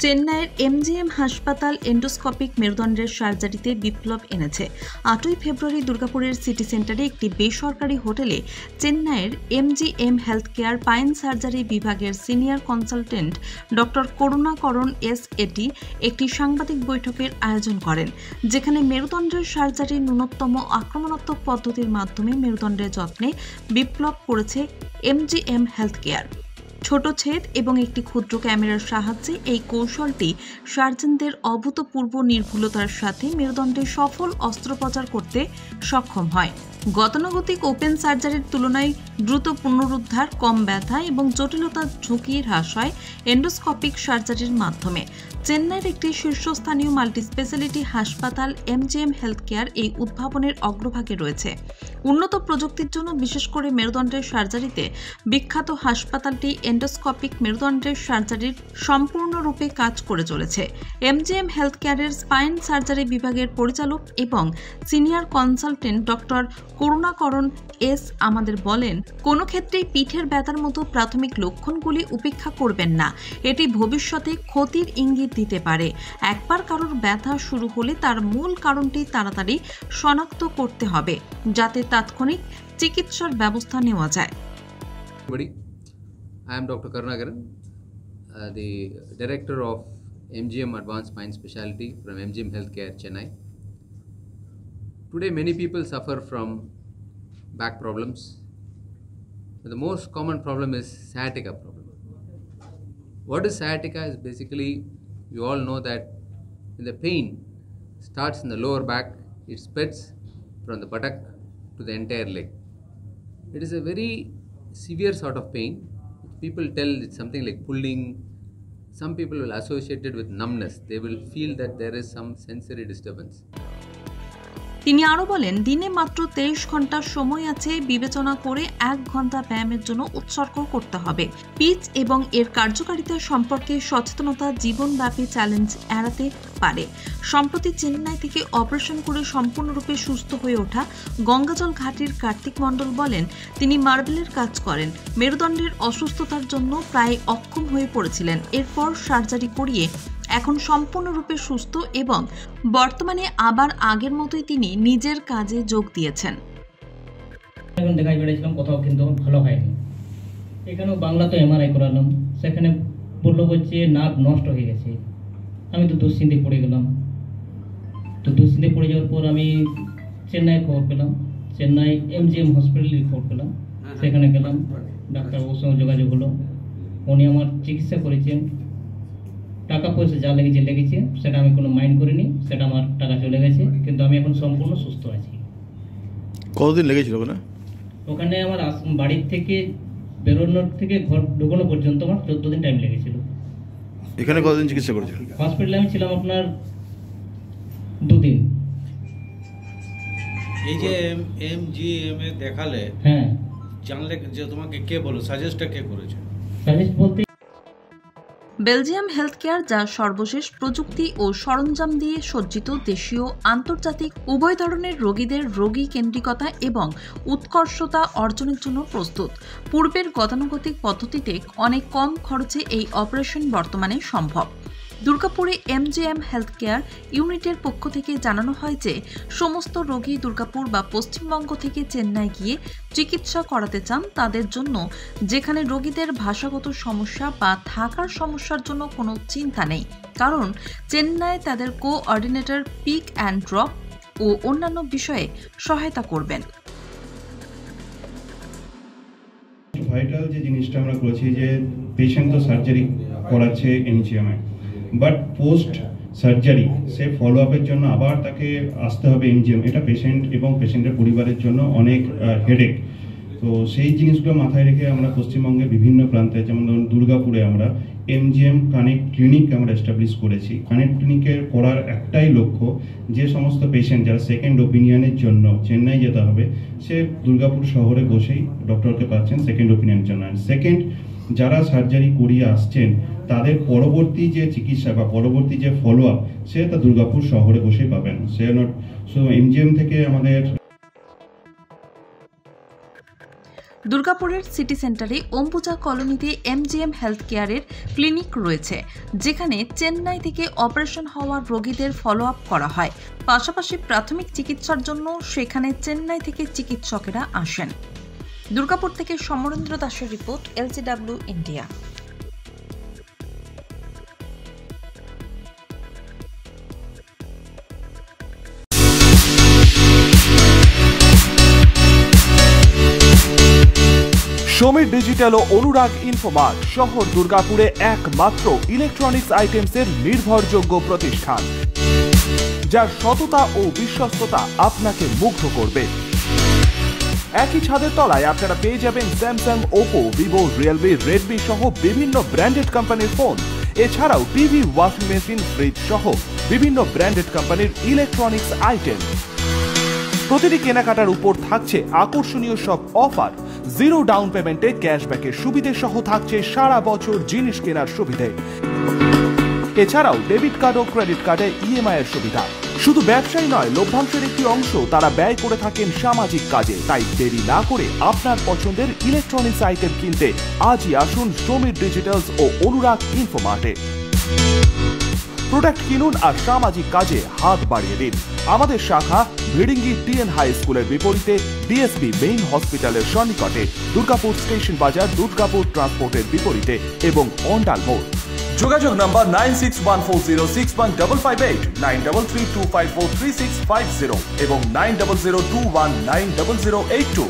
চেন্নাইয়ের এমজিএম হাসপাতাল এন্ডোস্কোপিক মেরুদণ্ডের সার্জারিতে বিপ্লব এনেছে। 8ই ফেব্রুয়ারি দুর্গাপুরের সিটি সেন্টারে একটি বেসরকারি হোটেলে চেন্নাইয়ের MGM health care pine surgery বিভাগের সিনিয়র কনসালটেন্ট ডক্টর করুণাকরণ এস.এটি একটি সাংবাদিক বৈঠকের আয়োজন করেন, যেখানে মেরুদণ্ডের সার্জারির ন্যূনতম আক্রমণাত্মক পদ্ধতির মাধ্যমে মেরুদণ্ডের যত্নে বিপ্লব করেছে এমজিএম হেলথ কেয়ার। ছোট ছেদ এবং একটি ক্ষুদ্র ক্যামেরার সাহায্যে এই কৌশলটি সার্জনদের অভূতপূর্ব নির্ভুলতার সাথে মেরুদণ্ডে সফল অস্ত্রোপচার করতে সক্ষম হয়। গতানুগতিক ওপেন সার্জারির তুলনায় দ্রুত পুনরুদ্ধার, কম ব্যথা এবং জটিলতার ঝুঁকি হ্রাস হয় এন্ডোস্কোপিক সার্জারির মাধ্যমে। চেন্নাইয়ের একটি শীর্ষস্থানীয় মাল্টিস্পেশালিটি হাসপাতাল এমজিএম হেলথ কেয়ার এই উদ্ভাবনের অগ্রভাগে রয়েছে। উন্নত প্রযুক্তির জন্য বিশেষ করে মেরুদণ্ডের সার্জারিতে বিখ্যাত হাসপাতালটি এন্ডোস্কোপিক মেরুদণ্ডের সার্জারির সম্পূর্ণরূপে কাজ করে চলেছে। এমজিএম হেলথ কেয়ারের স্পাইন সার্জারি বিভাগের পরিচালক এবং সিনিয়র কনসালটেন্ট ডক্টর করুণাকরণ এস আমাদের বলেন, কোনো ক্ষেত্রেই পিঠের ব্যথার মতো প্রাথমিক লক্ষণগুলি উপেক্ষা করবেন না। এটি ভবিষ্যতে ক্ষতির ইঙ্গিত দিতে পারে। একবার কারোর ব্যথা শুরু হলে তার মূল কারণটি তাড়াতাড়ি শনাক্ত করতে হবে, যাতে তাৎক্ষণিক চিকিৎসার ব্যবস্থা নেওয়া যায়। I am Dr. Karunakaran, the Director of MGM Advanced Spine Specialty from MGM Healthcare, Chennai. Today many people suffer from back problems. The most common problem is sciatica problem. What is sciatica is basically, you all know that when the pain starts in the lower back, it spreads from the buttock to the entire leg. It is a very severe sort of pain. People tell it's something like pulling. Some people will associate it with numbness. They will feel that there is some sensory disturbance. তিনি আরও বলেন, দিনে মাত্র 23 ঘন্টা সময় আছে, বিবেচনা করে 1 ঘন্টা ব্যায়ামের জন্য উৎসর্গ করতে হবে। পিচ এবং এর কার্যকারিতা সম্পর্কে সচেতনতা জীবনব্যাপী চ্যালেঞ্জ এড়াতে পারে। সম্প্রতি চেন্নাই থেকে অপারেশন করে সম্পূর্ণরূপে সুস্থ হয়ে ওঠা গঙ্গাজল ঘাটির কার্তিক মণ্ডল বলেন, তিনি মার্বেলের কাজ করেন। মেরুদণ্ডের অসুস্থতার জন্য প্রায় অক্ষম হয়ে পড়েছিলেন। এরপর সার্জারি করিয়ে এখন সম্পূর্ণরূপে সুস্থ এবং বর্তমানে আবার আগের মতোই তিনি নিজের কাজে যোগ দিয়েছেন। এখন দেখাই বেড়েছিলাম, কোথাও কিন্তু ভালো হয়নি। এখানেও বাংলাতে এমআরআই করালাম, সেখানে বললো যে নার্ভ নষ্ট হয়ে গেছে। আমি তো দুশ্চিন্তায় পড়ে গেলাম। তো দুশ্চিন্তায় পড়ে যাওয়ার পর আমি চেন্নাই খবর পেলাম, চেন্নাই এমজিএম হসপিটালে খবর পেলাম। সেখানে গেলাম, ডাক্তারবাবুর সঙ্গে যোগাযোগ হলো। উনি আমার চিকিৎসা করেছেন। টাকা পয়সা যা লেগেছে সেটা আমি কোনো মাইন্ড করিনি, সেটা আমার টাকা চলে গেছে, কিন্তু আমি এখন সম্পূর্ণ সুস্থ আছি। কতদিন লেগেছিল ওখানে? ওখানে আমার বাড়ির থেকে বেরোনোর থেকে ঘর ঢোকানো পর্যন্ত আমার 14 দিন টাইম লেগেছিল। এখানে কতদিন চিকিৎসা করেছিল? হসপিটালে আমি ছিলাম আপনার 2 দিন। এই যে এমজিএম এ দেখালে, হ্যাঁ, জানলে যে তোমাকে কে বলো, সাজেস্টটা কে করেছে? সাজেস্ট বলতে বেলজিয়াম হেলথ কেয়ার, যা সর্বশেষ প্রযুক্তি ও সরঞ্জাম দিয়ে সজ্জিত, দেশীয় আন্তর্জাতিক উভয় ধরনের রোগীদের রোগী কেন্দ্রিকতা এবং উৎকর্ষতা অর্জনের জন্য প্রস্তুত। পূর্বের গতানুগতিক পদ্ধতিতে অনেক কম খরচে এই অপারেশন বর্তমানে সম্ভব। দুর্গাপুরে এমজিএম হেলথ কেয়ার ইউনিটের পক্ষ থেকে জানানো হয় যে, সমস্ত রোগী দুর্গাপুর বা পশ্চিমবঙ্গ থেকে চেন্নাই গিয়ে চিকিৎসা করাতে চান তাদের জন্য, যেখানে রোগীদের ভাষাগত সমস্যা বা থাকার সমস্যার জন্য কোনো চিন্তা নেই, কারণ চেন্নাই তাদের কোঅর্ডিনেটর পিক অ্যান্ড ড্রপ ও অন্যান্য বিষয়ে সহায়তা করবেন। ভাইটাল যে জিনিসটা আমরা করেছি যে পেশেন্ট তো সার্জারি করাচ্ছে এমজিএমে, বাট পোস্ট সার্জারি সে ফলো আপের জন্য আবার তাকে আসতে হবে এমজিএম। এটা পেশেন্ট এবং পেশেন্টের পরিবারের জন্য অনেক হেডেক। তো সেই জিনিসগুলো মাথায় রেখে আমরা পশ্চিমবঙ্গের বিভিন্ন প্রান্তে, যেমন ধরুন দুর্গাপুরে আমরা এমজিএম কানেক্ট ক্লিনিক আমরা এস্টাবলিশ করেছি। কানেক্ট ক্লিনিকের করার একটাই লক্ষ্য, যে সমস্ত পেশেন্ট যারা সেকেন্ড ওপিনিয়নের জন্য চেন্নাই যেতে হবে, সে দুর্গাপুর শহরে বসেই ডক্টরকে পাচ্ছেন সেকেন্ড ওপিনিয়নের জন্য। সেকেন্ড, যারা সার্জারি করিয়ে আসছেন তাদের পরবর্তী যে চিকিৎসা বা পরবর্তী যে ফলো আপ, সে তা দুর্গাপুর শহরে বসেই পাবেন। সে নট শুধু এমজিএম থেকে আমাদের দুর্গাপুরের সিটি সেন্টারে অম্বুজা কলোনিতে এমজিএম হেলথ কেয়ারের ক্লিনিক রয়েছে, যেখানে চেন্নাই থেকে অপারেশন হওয়া রোগীদের ফলো আপ করা হয়। পাশাপাশি প্রাথমিক চিকিৎসার জন্য সেখানে চেন্নাই থেকে চিকিৎসকেরা আসেন। দুর্গাপুর থেকে সমরেন্দ্র দাসের report, LCW India. Samir digital ও অনুরাগ ইনফোমার্ট শহর দুর্গাপুরে একমাত্র ইলেকট্রনিক্স আইটেমসের নির্ভরযোগ্য প্রতিষ্ঠান, যার সততা ও বিশ্বস্ততা আপনাকে মুগ্ধ করবে। একই ছাদের তলায় আপনারা পেয়ে যাবেন Samsung, Oppo, Vivo, Realme, Redmi সহ বিভিন্ন ব্র্যান্ডেড কোম্পানির ফোন। এছাড়াও টিভি, ওয়াশিং মেশিন, ফ্রিজ সহ বিভিন্ন ব্র্যান্ডেড কোম্পানির ইলেকট্রনিক্স আইটেম। প্রতিটি কেনাকাটার উপর থাকছে আকর্ষণীয় সব অফার। জিরো ডাউন পেমেন্টে ক্যাশব্যাকের সুবিধে সহ থাকছে সারা বছর জিনিস কেনার সুবিধে। এছাড়াও ডেবিট কার্ড ও ক্রেডিট কার্ডে ইএমআই এর সুবিধা। শুধু ব্যবসায়ী নয়, লভ্যাংশের একটি অংশ তারা ব্যয় করে থাকেন সামাজিক কাজে। তাই দেরি না করে আপনার পছন্দের ইলেকট্রনিক্স আইটেম কিনতে আজই আসুন সমীর ডিজিটালস ও অনুরাগ ইনফোমার্টে। প্রোডাক্ট কিনুন আর সামাজিক কাজে হাত বাড়িয়ে দিন। আমাদের শাখা ভিড়িঙ্গি TN হাই স্কুলের বিপরীতে ডিএসপি মেইন হসপিটালের সন্নিকটে, দুর্গাপুর স্টেশন বাজার, দুর্গাপুর ট্রান্সপোর্টের বিপরীতে এবং অন্ডাল মোড়। যোগাযোগ নাম্বার 9614061558, 9332543650 এবং 9002190082।